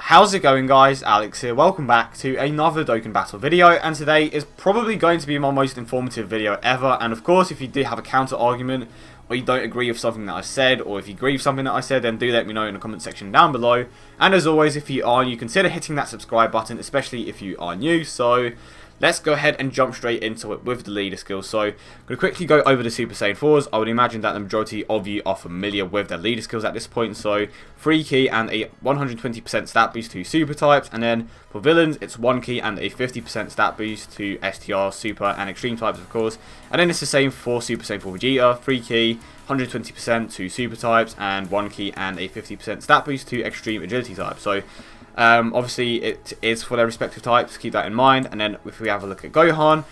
How's it going, guys? Alex here. Welcome back to another Dokkan Battle video, and today is probably going to be my most informative video ever. And of course, if you do have a counter argument, or you don't agree with something that I said, or if you agree with something that I said, then do let me know in the comment section down below. And as always, if you are new, consider hitting that subscribe button, especially if you are new. So let's go ahead and jump straight into it with the leader skills. So I'm going to quickly go over the Super Saiyan 4s. I would imagine that the majority of you are familiar with their leader skills at this point. So 3 key and a 120% stat boost to super types. And then for villains, it's 1 key and a 50% stat boost to STR, super and extreme types, of course. And then it's the same for Super Saiyan 4 Vegeta, 3 key, 120% to super types, and 1 key and a 50% stat boost to extreme agility types. So obviously it is for their respective types, keep that in mind. And then if we have a look at Gohan,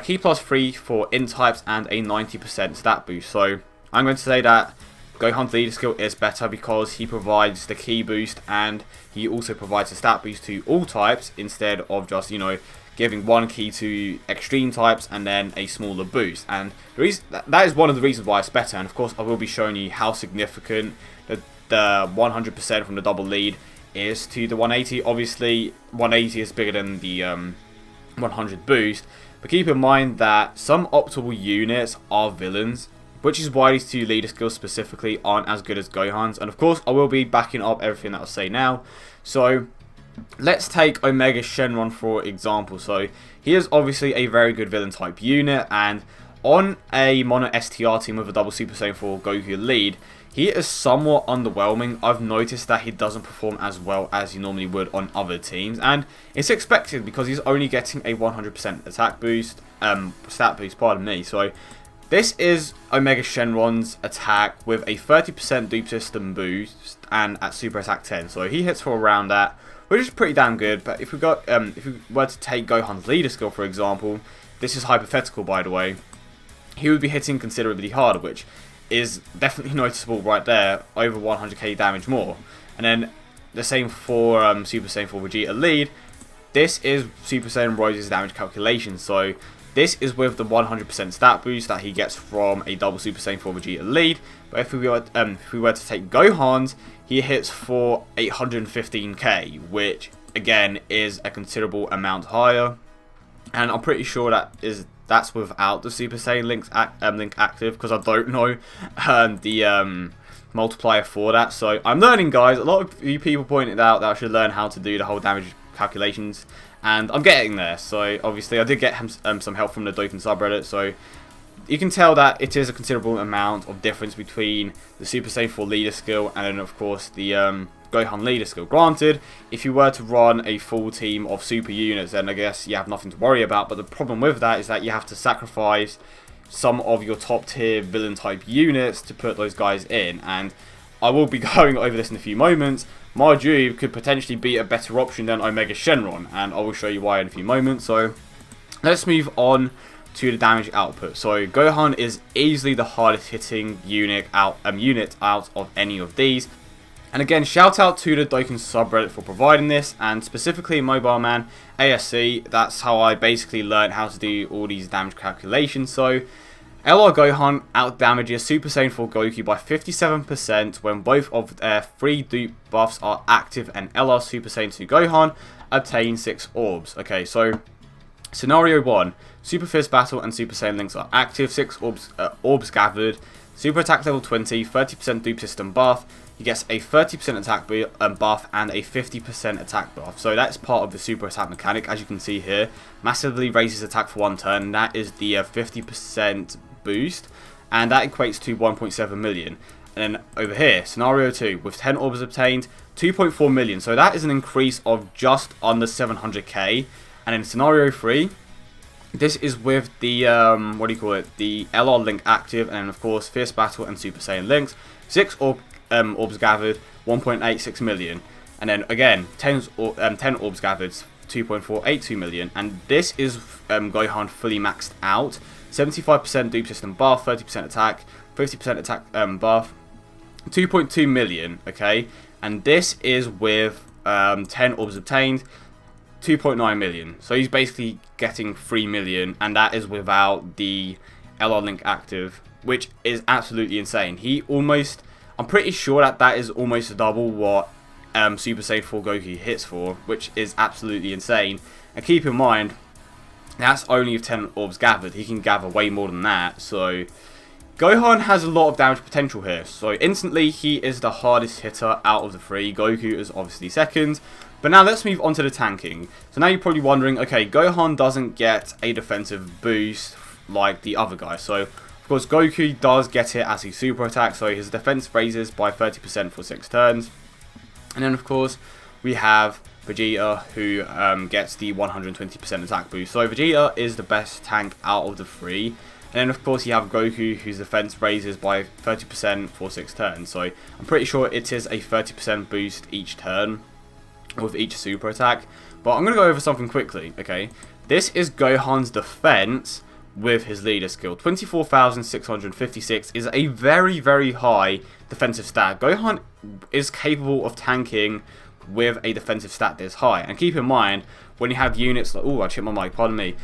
key plus 3 for int types and a 90% stat boost. So I'm going to say that Gohan's leader skill is better because he provides the key boost and he also provides a stat boost to all types instead of just, you know, giving 1 key to extreme types and then a smaller boost. And the reason, that is one of the reasons why it's better. And of course I will be showing you how significant the 100% from the double lead is to the 180. Obviously 180 is bigger than the 100 boost, but keep in mind that some optimal units are villains, which is why these two leader skills specifically aren't as good as Gohan's. And of course I will be backing up everything that I'll say now. So let's take Omega Shenron for example. So he is obviously a very good villain type unit, and on a mono STR team with a double Super Saiyan 4 Goku lead, he is somewhat underwhelming. I've noticed that he doesn't perform as well as he normally would on other teams, and it's expected because he's only getting a 100% attack boost, stat boost, pardon me. So this is Omega Shenron's attack with a 30% dupe system boost and at super attack 10. So he hits for around that, which is pretty damn good. But if we were to take Gohan's leader skill for example, this is hypothetical by the way, he would be hitting considerably harder, which is definitely noticeable right there, over 100k damage more. And then the same for Super Saiyan 4 Vegeta lead. This is Super Saiyan Rose's damage calculation. So this is with the 100% stat boost that he gets from a double Super Saiyan 4 Vegeta lead. But if we were to take Gohan's, he hits for 815k, which again is a considerable amount higher. And I'm pretty sure that's without the Super Saiyan link active, because I don't know the multiplier for that. So I'm learning, guys. A lot of you people pointed out that I should learn how to do the whole damage calculations, and I'm getting there. So obviously I did get some help from the Dokkan subreddit, so you can tell that it is a considerable amount of difference between the Super Saiyan 4 leader skill and then of course the Gohan leader skill. Granted, if you were to run a full team of super units, then I guess you have nothing to worry about. But the problem with that is that you have to sacrifice some of your top tier villain type units to put those guys in. And I will be going over this in a few moments. Marju could potentially be a better option than Omega Shenron, and I will show you why in a few moments. So let's move on to the damage output. So Gohan is easily the hardest hitting unit out of any of these. And again, shout out to the Dokkan subreddit for providing this, and specifically Mobile Man ASC. That's how I basically learned how to do all these damage calculations. So LR Gohan out damages Super Saiyan 4 Goku by 57% when both of their 3 dupe buffs are active, and LR Super Saiyan 2 Gohan obtain 6 orbs. Okay, so scenario 1, Super Fierce Battle and Super Saiyan links are active, 6 orbs gathered, super attack level 20, 30% dupe system buff. He gets a 30% attack buff and a 50% attack buff. So that's part of the super attack mechanic, as you can see here. Massively raises attack for 1 turn. And that is the 50% boost, and that equates to 1.7 million. And then over here, scenario 2, with 10 orbs obtained, 2.4 million. So that is an increase of just under 700k. And in scenario 3, this is with the what do you call it? The LR link active, and then of course Fierce Battle and Super Saiyan links. 6 orbs gathered, 1.86 million, and then again 10 orbs gathered, 2.482 million. And this is Gohan fully maxed out, 75% dupe system buff, 30% attack, 50% attack buff, 2.2 million. Okay, and this is with 10 orbs obtained, 2.9 million. So he's basically getting 3 million, and that is without the LR link active, which is absolutely insane. I'm pretty sure that is almost double what Super Saiyan 4 Goku hits for, which is absolutely insane. And keep in mind, that's only if 10 orbs gathered. He can gather way more than that, so Gohan has a lot of damage potential here. So instantly, he is the hardest hitter out of the three. Goku is obviously second. But now let's move on to the tanking. So now you're probably wondering, okay, Gohan doesn't get a defensive boost like the other guy. So, of course, Goku does get it as a super attack. So his defense raises by 30% for 6 turns. And then, of course, we have Vegeta, who gets the 120% attack boost. So Vegeta is the best tank out of the three. And then, of course, you have Goku, whose defense raises by 30% for 6 turns. So I'm pretty sure it is a 30% boost each turn with each super attack. But I'm going to go over something quickly, okay? This is Gohan's defense with his leader skill. 24,656 is a very, very high defensive stat. Gohan is capable of tanking with a defensive stat this high. And keep in mind, when you have units like... Oh, I chipped my mic, pardon me.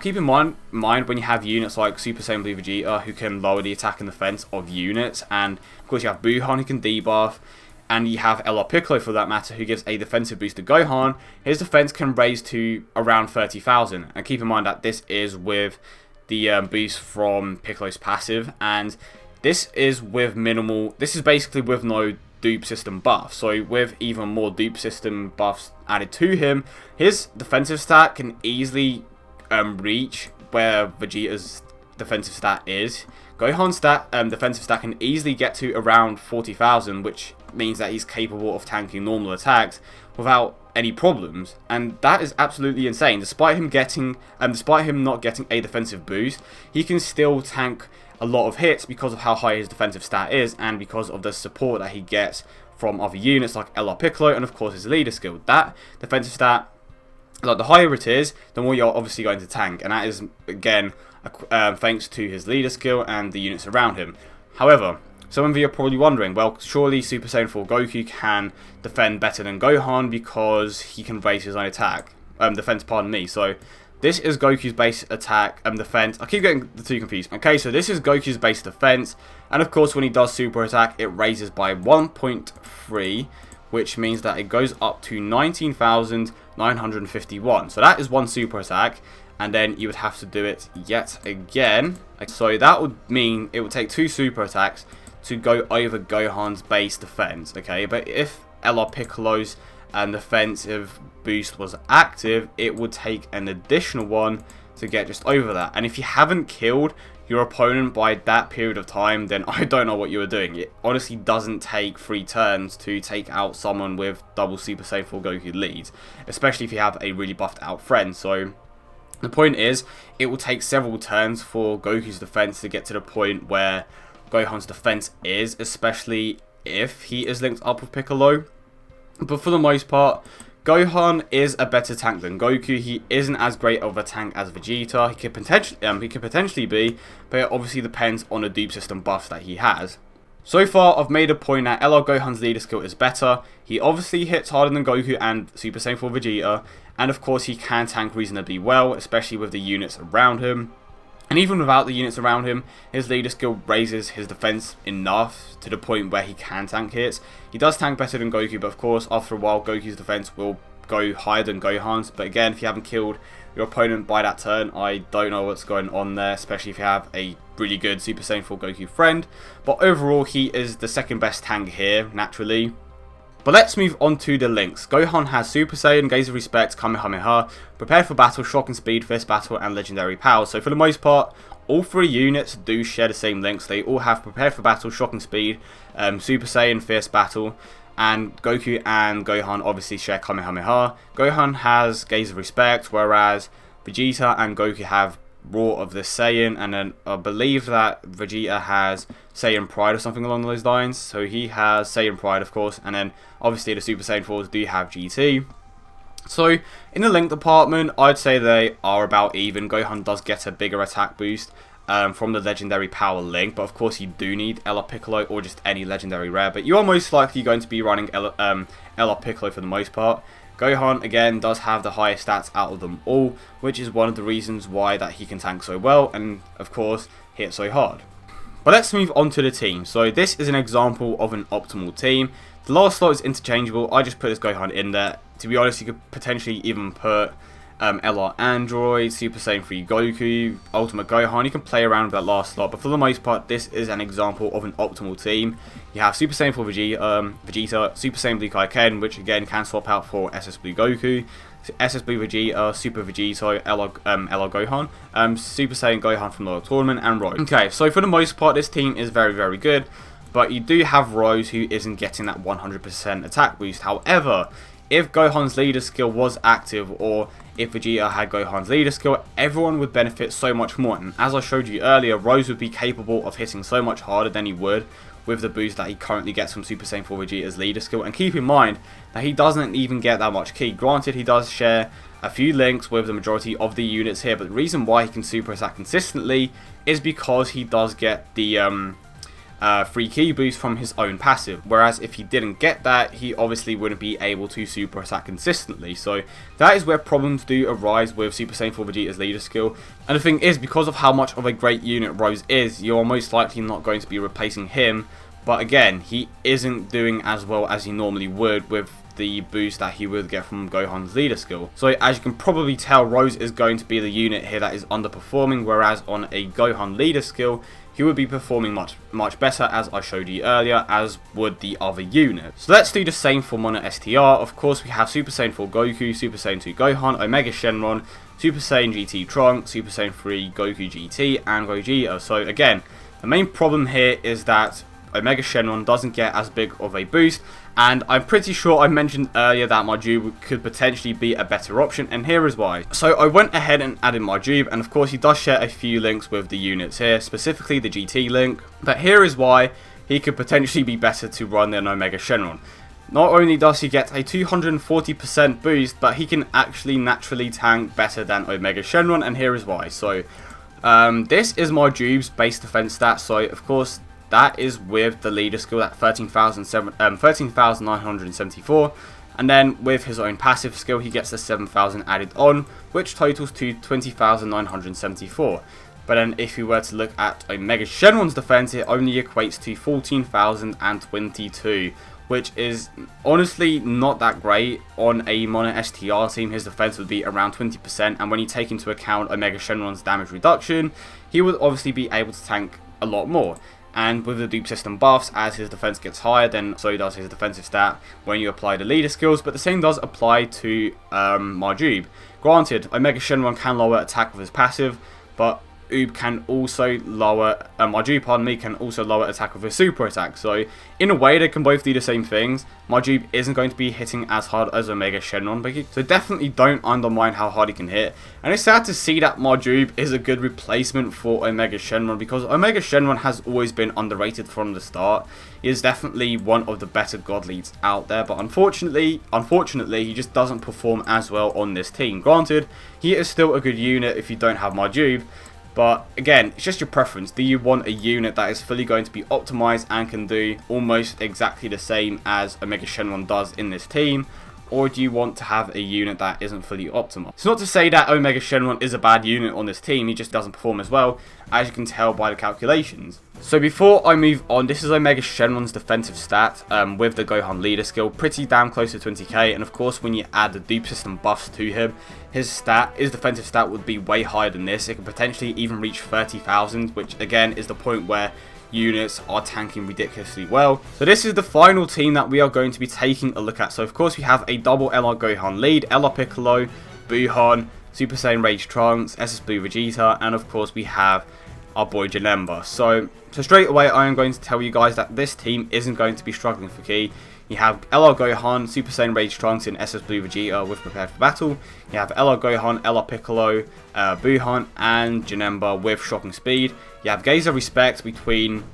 Keep in mind when you have units like Super Saiyan Blue Vegeta, who can lower the attack and defense of units. And, of course, you have Buhan, who can debuff. And you have LR Piccolo, for that matter, who gives a defensive boost to Gohan. His defense can raise to around 30,000. And keep in mind that this is with the boost from Piccolo's passive. And this is with minimal... This is basically with no dupe system buff. So with even more dupe system buffs added to him, his defensive stat can easily reach where Vegeta's defensive stat is. Gohan's defensive stat can easily get to around 40,000, which means that he's capable of tanking normal attacks without any problems, and that is absolutely insane. Despite him not getting a defensive boost, he can still tank a lot of hits because of how high his defensive stat is, and because of the support that he gets from other units like LR Piccolo, and of course his leader skill. That defensive stat, like, the higher it is, the more you're obviously going to tank, and that is again thanks to his leader skill and the units around him. However, some of you are probably wondering, well, surely Super Saiyan 4 Goku can defend better than Gohan because he can raise his own attack, defense, pardon me. So this is Goku's base attack and defense. I keep getting the two confused. Okay, so this is Goku's base defense, and of course when he does super attack, it raises by 1.3, which means that it goes up to 19,951. So that is one super attack, and then you would have to do it yet again. So that would mean it would take 2 super attacks to go over Gohan's base defense, okay? But if LR Piccolo's defensive boost was active, it would take an additional one to get just over that. And if you haven't killed your opponent by that period of time, then I don't know what you were doing. It honestly doesn't take 3 turns to take out someone with double Super Saiyan 4 Goku leads, especially if you have a really buffed out friend. So the point is, it will take several turns for Goku's defense to get to the point where Gohan's defense is, especially if he is linked up with Piccolo. But for the most part, Gohan is a better tank than Goku. He isn't as great of a tank as Vegeta. He could potentially be, but it obviously depends on the dupe system buffs that he has. So far, I've made a point that LR Gohan's leader skill is better. He obviously hits harder than Goku and Super Saiyan 4 Vegeta, and of course he can tank reasonably well, especially with the units around him. And even without the units around him, his leader skill raises his defense enough to the point where he can tank hits. He does tank better than Goku, but of course, after a while, Goku's defense will go higher than Gohan's. But again, if you haven't killed your opponent by that turn, I don't know what's going on there, especially if you have a really good Super Saiyan 4 Goku friend. But overall, he is the second best tank here, naturally. But let's move on to the links. Gohan has Super Saiyan, Gaze of Respect, Kamehameha, Prepare for Battle, Shock and Speed, Fierce Battle, and Legendary Power. So for the most part, all 3 units do share the same links. They all have Prepare for Battle, Shock and Speed, Super Saiyan, Fierce Battle, and Goku and Gohan obviously share Kamehameha. Gohan has Gaze of Respect, whereas Vegeta and Goku have Roar of the Saiyan, and then I believe that Vegeta has Saiyan Pride or something along those lines. So he has Saiyan Pride, of course, and then obviously the Super Saiyan 4s do have GT. So in the link department, I'd say they are about even. Gohan does get a bigger attack boost from the Legendary Power link, but of course you do need LR Piccolo or just any Legendary Rare, but you are most likely going to be running LR Piccolo for the most part. Gohan, again, does have the highest stats out of them all, which is one of the reasons why that he can tank so well and, of course, hit so hard. But let's move on to the team. So this is an example of an optimal team. The last slot is interchangeable. I just put this Gohan in there. To be honest, you could potentially even put LR Android, Super Saiyan 3 Goku, Ultimate Gohan. You can play around with that last slot, but for the most part, this is an example of an optimal team. You have Super Saiyan 4 Vegeta, Super Saiyan Blue Kaioken, which again can swap out for SS Blue Goku, SS Blue Vegeta, Super Vegeta, LR Gohan, Super Saiyan Gohan from the tournament, and Rose. Okay, so for the most part, this team is very, very good, but you do have Rose who isn't getting that 100% attack boost. However, if Gohan's leader skill was active, or if Vegeta had Gohan's leader skill, everyone would benefit so much more. And as I showed you earlier, Rose would be capable of hitting so much harder than he would with the boost that he currently gets from Super Saiyan 4 Vegeta's leader skill. And keep in mind that he doesn't even get that much ki. Granted, he does share a few links with the majority of the units here, but the reason why he can super attack consistently is because he does get the free ki boost from his own passive, whereas if he didn't get that, he obviously wouldn't be able to super attack consistently. So that is where problems do arise with Super Saiyan 4 Vegeta's leader skill. And the thing is, because of how much of a great unit Rose is, you're most likely not going to be replacing him. But again, he isn't doing as well as he normally would with the boost that he would get from Gohan's leader skill. So as you can probably tell, Rose is going to be the unit here that is underperforming, whereas on a Gohan leader skill, he would be performing much better, as I showed you earlier, as would the other unit. So let's do the same for Mono STR. Of course, we have Super Saiyan 4 Goku, Super Saiyan 2 Gohan, Omega Shenron, Super Saiyan GT Trunks, Super Saiyan 3 Goku GT, and Gogeta. So again, the main problem here is that Omega Shenron doesn't get as big of a boost, and I'm pretty sure I mentioned earlier that Marjube could potentially be a better option, and here is why. So I went ahead and added Marjube, and of course he does share a few links with the units here, specifically the GT link, but here is why he could potentially be better to run than Omega Shenron. Not only does he get a 240% boost, but he can actually naturally tank better than Omega Shenron, and here is why. So this is Marjube's base defense stat, so of course that is with the leader skill at 13,974, and then with his own passive skill he gets the 7,000 added on, which totals to 20,974. But then if you were to look at Omega Shenron's defense, it only equates to 14,022, which is honestly not that great. On a Mono STR team, his defense would be around 20%, and when you take into account Omega Shenron's damage reduction, he would obviously be able to tank a lot more. And with the dupe system buffs, as his defense gets higher, then so does his defensive stat when you apply the leader skills, but the same does apply to Marjube. Granted, Omega Shenron can lower attack with his passive, but Oob can also lower, Marjube, pardon me, can also lower attack with his super attack. So in a way, they can both do the same things. Marjube isn't going to be hitting as hard as Omega Shenron, so definitely don't undermine how hard he can hit. And it's sad to see that Marjube is a good replacement for Omega Shenron, because Omega Shenron has always been underrated from the start. He is definitely one of the better god leads out there, but unfortunately, he just doesn't perform as well on this team. Granted, he is still a good unit if you don't have Marjube, but again, it's just your preference. Do you want a unit that is fully going to be optimized and can do almost exactly the same as Omega Shenron does in this team? Or do you want to have a unit that isn't fully optimized? It's not to say that Omega Shenron is a bad unit on this team, he just doesn't perform as well, as you can tell by the calculations. So before I move on, this is Omega Shenron's defensive stat with the Gohan leader skill, pretty damn close to 20k, and of course when you add the dupe system buffs to him, his defensive stat would be way higher than this. It could potentially even reach 30,000, which again is the point where units are tanking ridiculously well. So this is the final team that we are going to be taking a look at. So of course we have a double LR Gohan lead, LR Piccolo, Buhan, Super Saiyan Rage Trunks, SS Blue Vegeta, and of course we have our boy Janemba. So straight away I am going to tell you guys that this team isn't going to be struggling for ki. You have LR Gohan, Super Saiyan Rage Trunks, and SS Blue Vegeta with Prepared for Battle. You have LR Gohan, LR Piccolo, Buhan, and Janemba with Shocking Speed. You have Geyser Respect between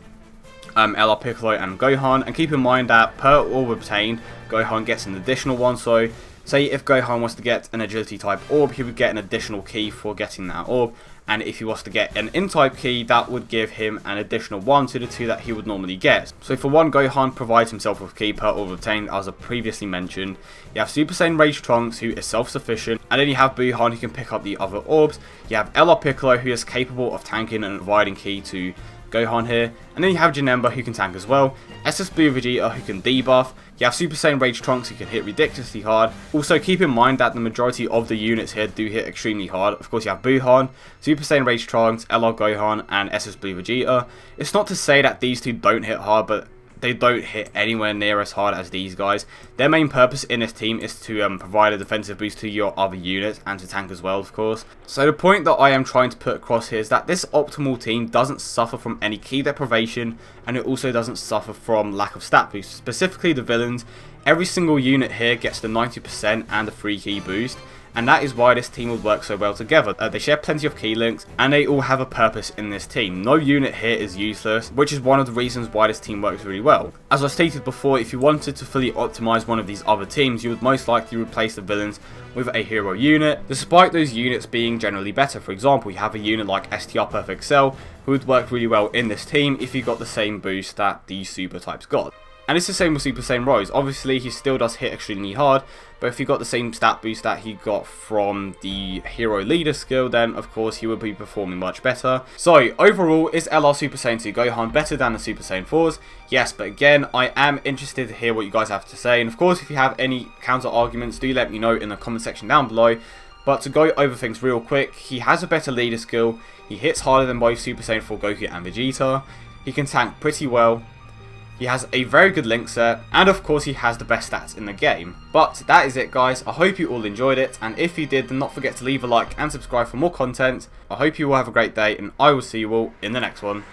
LR Piccolo and Gohan. And keep in mind that per orb obtained, Gohan gets an additional one. So say if Gohan was to get an Agility type orb, he would get an additional ki for getting that orb. And if he was to get an in-type ki, that would give him an additional 1 to the 2 that he would normally get. So for one, Gohan provides himself with ki per orb obtained, as I previously mentioned. You have Super Saiyan Rage Trunks, who is self-sufficient, and then you have Buhan, who can pick up the other orbs. You have LR Piccolo, who is capable of tanking and providing ki to Gohan here, and then you have Janemba who can tank as well, SS Blue Vegeta who can debuff, you have Super Saiyan Rage Trunks who can hit ridiculously hard. Also keep in mind that the majority of the units here do hit extremely hard. Of course you have Gohan, Super Saiyan Rage Trunks, LR Gohan and SS Blue Vegeta. It's not to say that these two don't hit hard, but they don't hit anywhere near as hard as these guys. Their main purpose in this team is to provide a defensive boost to your other units and to tank as well, of course. So the point that I am trying to put across here is that this optimal team doesn't suffer from any key deprivation, and it also doesn't suffer from lack of stat boost. Specifically the villains, every single unit here gets the 90% and the 3 key boost. And that is why this team would work so well together. They share plenty of key links, and they all have a purpose in this team. No unit here is useless, which is one of the reasons why this team works really well. As I stated before, if you wanted to fully optimize one of these other teams, you would most likely replace the villains with a hero unit, despite those units being generally better. For example, you have a unit like STR Perfect Cell, who would work really well in this team if you got the same boost that these super types got. And it's the same with Super Saiyan Rose. Obviously, he still does hit extremely hard, but if he got the same stat boost that he got from the Hero Leader skill, then of course he would be performing much better. So, overall, is LR Super Saiyan 2 Gohan better than the Super Saiyan 4s? Yes, but again, I am interested to hear what you guys have to say. And of course, if you have any counter arguments, do let me know in the comment section down below. But to go over things real quick, he has a better leader skill, he hits harder than both Super Saiyan 4 Goku and Vegeta, he can tank pretty well, he has a very good link set, and of course he has the best stats in the game. But that is it guys, I hope you all enjoyed it, and if you did, then not forget to leave a like and subscribe for more content. I hope you all have a great day, and I will see you all in the next one.